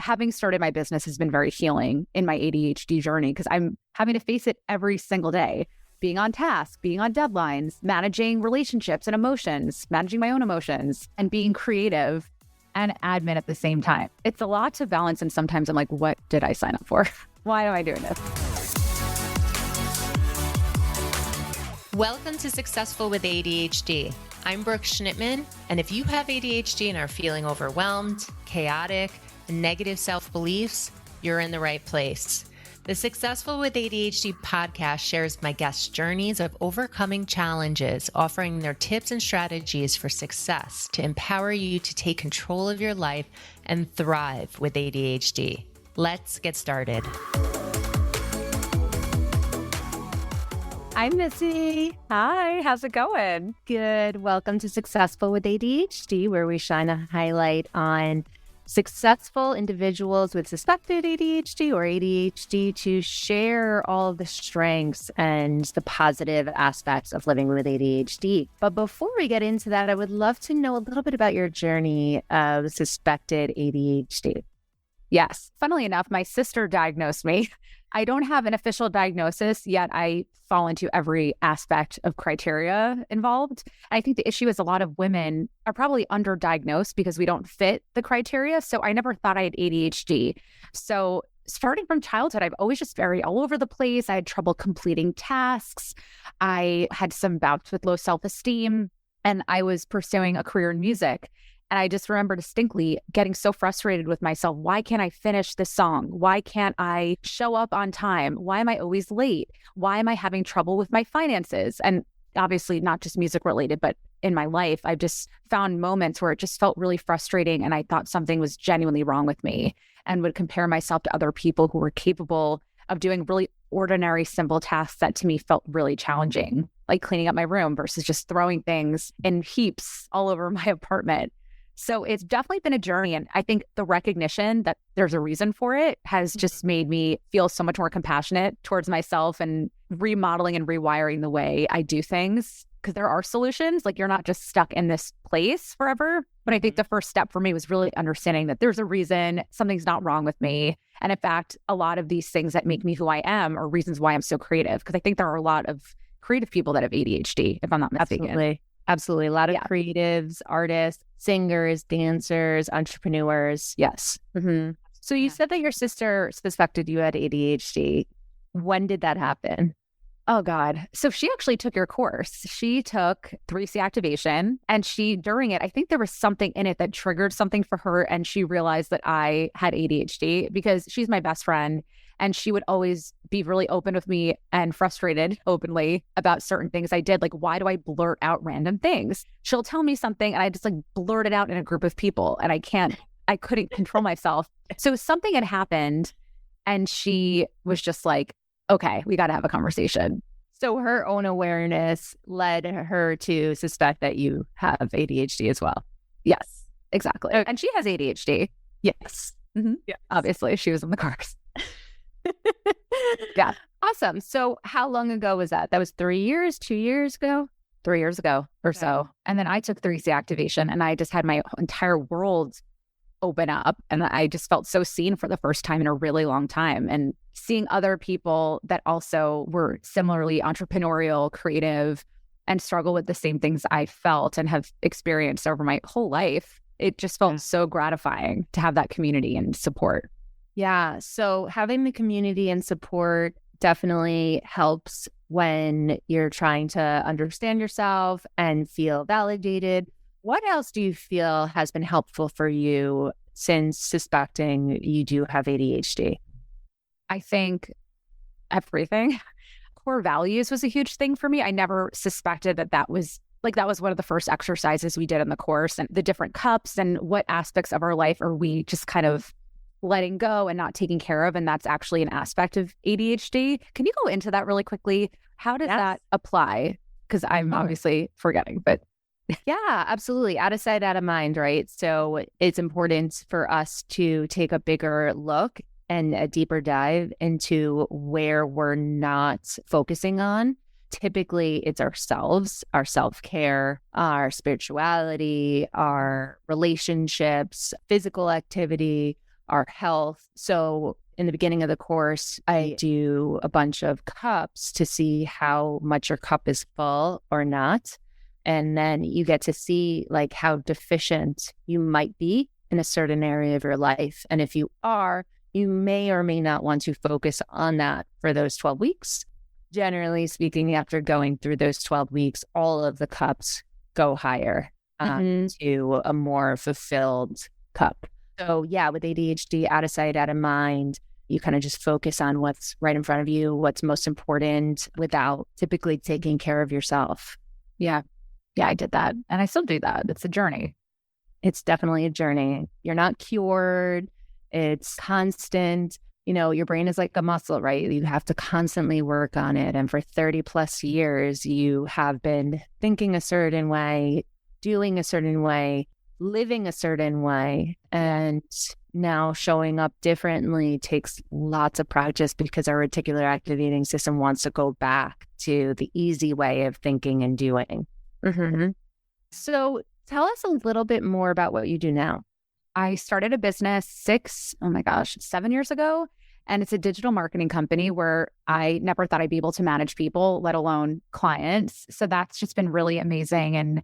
having started my business has been very healing in my ADHD journey because I'm having to face it every single day, being on task, being on deadlines, managing relationships and emotions, managing my own emotions, and being creative and admin at the same time. It's a lot to balance. And sometimes I'm like, what did I sign up for? Why am I doing this? Welcome to Successful with ADHD. I'm Brooke Schnittman, and if you have ADHD and are feeling overwhelmed, chaotic, and negative self-beliefs, you're in the right place. The Successful with ADHD podcast shares my guests' journeys of overcoming challenges, offering their tips and strategies for success to empower you to take control of your life and thrive with ADHD. Let's get started. I'm Missy. Hi, how's it going? Good. Welcome to Successful with ADHD, where we shine a highlight on successful individuals with suspected ADHD or ADHD to share all of the strengths and the positive aspects of living with ADHD. But before we get into that, I would love to know a little bit about your journey of suspected ADHD. Yes. Funnily enough, my sister diagnosed me. I don't have an official diagnosis, yet I fall into every aspect of criteria involved. I think the issue is a lot of women are probably underdiagnosed because we don't fit the criteria. So I never thought I had ADHD. So starting from childhood, I've always just very all over the place. I had trouble completing tasks. I had some bouts with low self-esteem, and I was pursuing a career in music. And I just remember distinctly getting so frustrated with myself. Why can't I finish this song? Why can't I show up on time? Why am I always late? Why am I having trouble with my finances? And obviously not just music related, but in my life, I've just found moments where it just felt really frustrating. And I thought something was genuinely wrong with me and would compare myself to other people who were capable of doing really ordinary, simple tasks that to me felt really challenging, like cleaning up my room versus just throwing things in heaps all over my apartment. So it's definitely been a journey. And I think the recognition that there's a reason for it has just made me feel so much more compassionate towards myself and remodeling and rewiring the way I do things. Because there are solutions, like you're not just stuck in this place forever. But I think the first step for me was really understanding that there's a reason, something's not wrong with me. And in fact, a lot of these things that make me who I am are reasons why I'm so creative. Because I think there are a lot of creative people that have ADHD, if I'm not mistaken. Absolutely. A lot of creatives, artists, singers, dancers, entrepreneurs. Yes. Mm-hmm. So you said that your sister suspected you had ADHD. When did that happen? Oh, God. So she actually took your course. She took 3C activation, and during it, I think there was something in it that triggered something for her. And she realized that I had ADHD because she's my best friend. And she would always be really open with me and frustrated openly about certain things I did. Like, why do I blurt out random things? She'll tell me something and I just blurt it out in a group of people, and I couldn't control myself. So something had happened and she was just like, okay, we got to have a conversation. So her own awareness led her to suspect that you have ADHD as well. Yes, exactly. Okay. And she has ADHD. Yes. Mm-hmm. Yes. Obviously, she was in the course. Yeah. Awesome. So how long ago was that? That was 3 years, 2 years ago? 3 years ago or so. And then I took 3C activation and I just had my entire world open up. And I just felt so seen for the first time in a really long time. And seeing other people that also were similarly entrepreneurial, creative, and struggle with the same things I felt and have experienced over my whole life, it just felt so gratifying to have that community and support. Yeah. So having the community and support definitely helps when you're trying to understand yourself and feel validated. What else do you feel has been helpful for you since suspecting you do have ADHD? I think everything. Core values was a huge thing for me. I never suspected that was one of the first exercises we did in the course, and the different cups and what aspects of our life are we just kind of letting go and not taking care of. And that's actually an aspect of ADHD. Can you go into that really quickly? How does that apply? Because I'm obviously forgetting, but yeah, absolutely. Out of sight, out of mind, right? So it's important for us to take a bigger look and a deeper dive into where we're not focusing on. Typically, it's ourselves, our self-care, our spirituality, our relationships, physical activity, our health. So in the beginning of the course, I do a bunch of cups to see how much your cup is full or not. And then you get to see like how deficient you might be in a certain area of your life. And if you are, you may or may not want to focus on that for those 12 weeks. Generally speaking, after going through those 12 weeks, all of the cups go higher to a more fulfilled cup. So yeah, with ADHD, out of sight, out of mind, you kind of just focus on what's right in front of you, what's most important without typically taking care of yourself. Yeah. Yeah, I did that. And I still do that. It's a journey. It's definitely a journey. You're not cured. It's constant. You know, your brain is like a muscle, right? You have to constantly work on it. And for 30 plus years, you have been thinking a certain way, doing a certain way, living a certain way. And now showing up differently takes lots of practice because our reticular activating system wants to go back to the easy way of thinking and doing. So tell us a little bit more about what you do now. I started a business 7 years ago. And it's a digital marketing company where I never thought I'd be able to manage people, let alone clients. So that's just been really amazing. And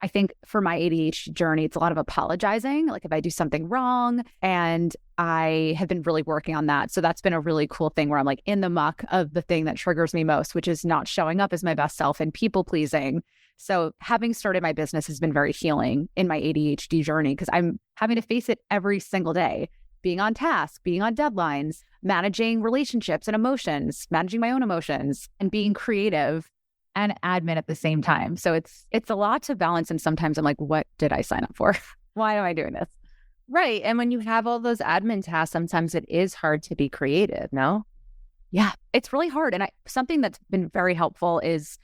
I think for my ADHD journey, it's a lot of apologizing, like if I do something wrong. And I have been really working on that. So that's been a really cool thing where I'm like in the muck of the thing that triggers me most, which is not showing up as my best self and people pleasing. So having started my business has been very healing in my ADHD journey because I'm having to face it every single day. Being on task, being on deadlines, managing relationships and emotions, managing my own emotions, and being creative and admin at the same time. So it's a lot to balance. And sometimes I'm like, what did I sign up for? Why am I doing this? Right. And when you have all those admin tasks, sometimes it is hard to be creative, no? Yeah, it's really hard. And something that's been very helpful is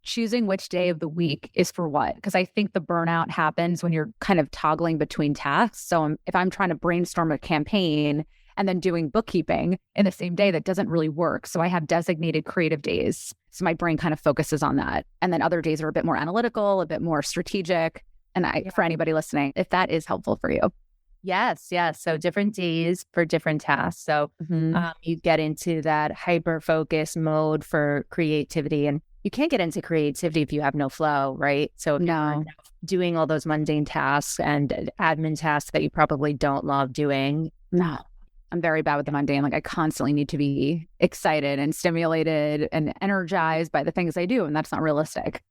choosing which day of the week is for what. Because I think the burnout happens when you're kind of toggling between tasks. So if I'm trying to brainstorm a campaign and then doing bookkeeping in the same day, that doesn't really work. So I have designated creative days. So my brain kind of focuses on that. And then other days are a bit more analytical, a bit more strategic. And for anybody listening, if that is helpful for you. Yes. So different days for different tasks. So you get into that hyper focus mode for creativity. And you can't get into creativity if you have no flow, right? So if you're doing all those mundane tasks and admin tasks that you probably don't love doing. No, I'm very bad with the mundane. Like I constantly need to be excited and stimulated and energized by the things I do. And that's not realistic,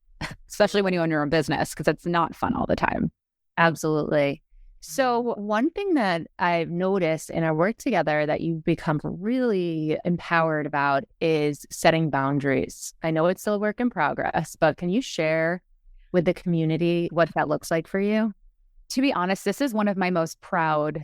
especially when you own your own business, because it's not fun all the time. Absolutely. So one thing that I've noticed in our work together that you've become really empowered about is setting boundaries. I know it's still a work in progress, but can you share with the community what that looks like for you? To be honest, this is one of my most proud,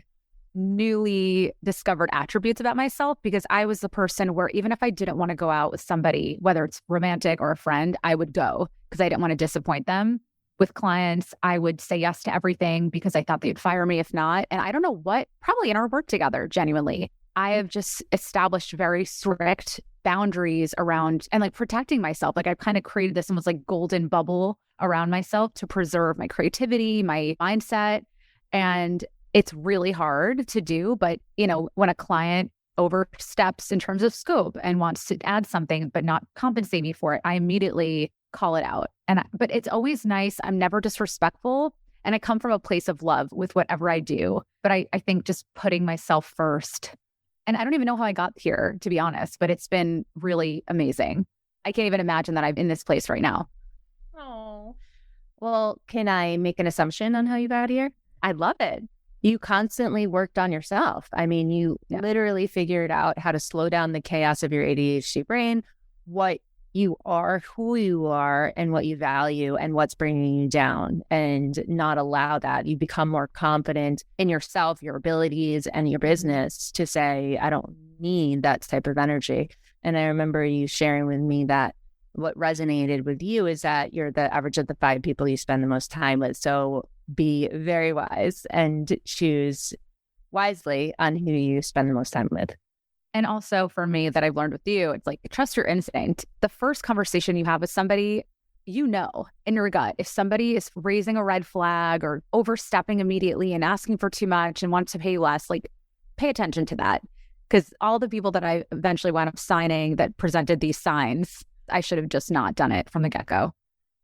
newly discovered attributes about myself because I was the person where even if I didn't want to go out with somebody, whether it's romantic or a friend, I would go because I didn't want to disappoint them. With clients, I would say yes to everything because I thought they'd fire me if not. And I don't know what, probably in our work together, genuinely, I have just established very strict boundaries around and like protecting myself. Like I've kind of created this almost like golden bubble around myself to preserve my creativity, my mindset. And it's really hard to do. But, you know, when a client oversteps in terms of scope and wants to add something but not compensate me for it, I immediately call it out. But it's always nice. I'm never disrespectful. And I come from a place of love with whatever I do. But I think just putting myself first. And I don't even know how I got here, to be honest, but it's been really amazing. I can't even imagine that I'm in this place right now. Oh, well, can I make an assumption on how you got here? I love it. You constantly worked on yourself. I mean, you literally figured out how to slow down the chaos of your ADHD brain, what you are, who you are, and what you value, and what's bringing you down, and not allow that. You become more confident in yourself, your abilities, and your business to say, I don't need that type of energy. And I remember you sharing with me that what resonated with you is that you're the average of the 5 people you spend the most time with. So be very wise and choose wisely on who you spend the most time with. And also for me that I've learned with you, it's like, trust your instinct. The first conversation you have with somebody, you know, in your gut, if somebody is raising a red flag or overstepping immediately and asking for too much and wants to pay you less, like pay attention to that. Because all the people that I eventually wound up signing that presented these signs, I should have just not done it from the get-go.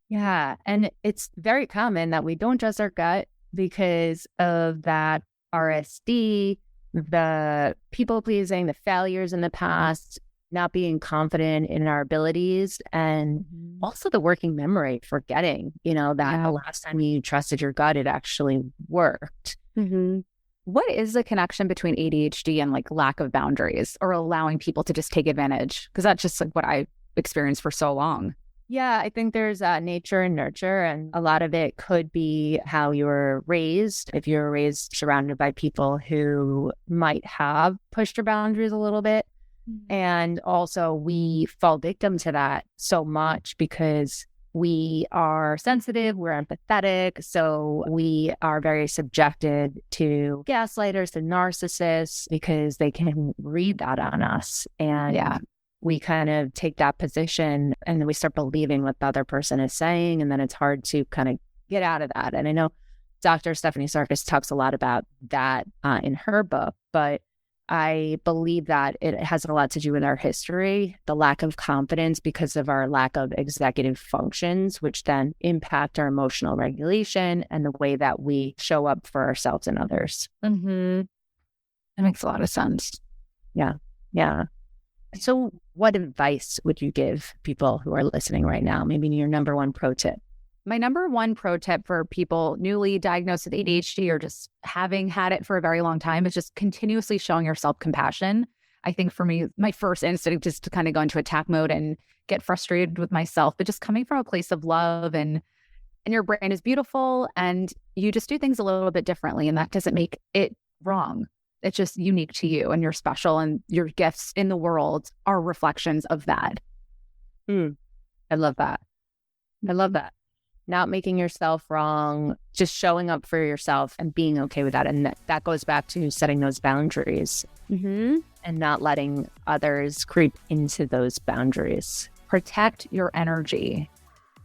Yeah. And it's very common that we don't trust our gut because of that RSD, the people pleasing, the failures in the past, not being confident in our abilities, and also the working memory, forgetting, that the last time you trusted your gut, it actually worked. What is the connection between ADHD and like lack of boundaries or allowing people to just take advantage? Because that's just like what I experienced for so long. Yeah, I think there's nature and nurture, and a lot of it could be how you were raised. If you were raised surrounded by people who might have pushed your boundaries a little bit. And also we fall victim to that so much because we are sensitive, we're empathetic, so we are very subjected to gaslighters and narcissists because they can read that on us. And we kind of take that position and then we start believing what the other person is saying. And then it's hard to kind of get out of that. And I know Dr. Stephanie Sarkis talks a lot about that in her book, but I believe that it has a lot to do with our history, the lack of confidence because of our lack of executive functions, which then impact our emotional regulation and the way that we show up for ourselves and others. That makes a lot of sense. Yeah. So what advice would you give people who are listening right now? Maybe your number one pro tip. My number one pro tip for people newly diagnosed with ADHD or just having had it for a very long time is just continuously showing yourself compassion. I think for me, my first instinct is to kind of go into attack mode and get frustrated with myself, but just coming from a place of love and your brain is beautiful and you just do things a little bit differently. And that doesn't make it wrong. It's just unique to you and you're special and your gifts in the world are reflections of that. I love that. Not making yourself wrong, just showing up for yourself and being okay with that. And that goes back to setting those boundaries and not letting others creep into those boundaries. Protect your energy.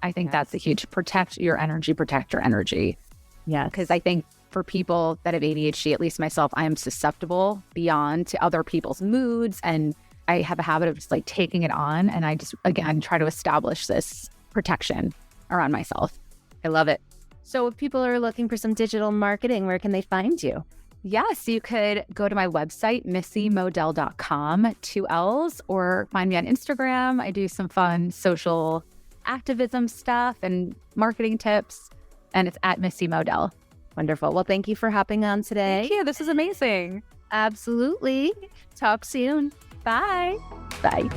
I think that's a huge, protect your energy. Yeah. Because I think for people that have ADHD, at least myself, I am susceptible beyond to other people's moods. And I have a habit of just like taking it on. And I just, again, try to establish this protection around myself. I love it. So if people are looking for some digital marketing, where can they find you? Yes, you could go to my website, missymodell.com, 2 L's, or find me on Instagram. I do some fun social activism stuff and marketing tips, and it's at Missy Modell. Wonderful. Well, thank you for hopping on today. Thank you. This is amazing. Absolutely. Talk soon. Bye. Bye.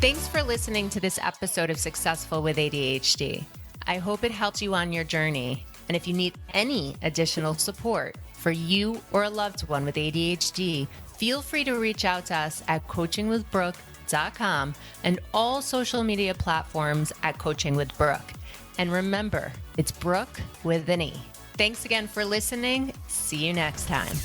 Thanks for listening to this episode of Successful with ADHD. I hope it helped you on your journey. And if you need any additional support for you or a loved one with ADHD, feel free to reach out to us at coachingwithbrooke.com and all social media platforms at Coaching with Brooke. And remember, it's Brooke with an E. Thanks again for listening. See you next time.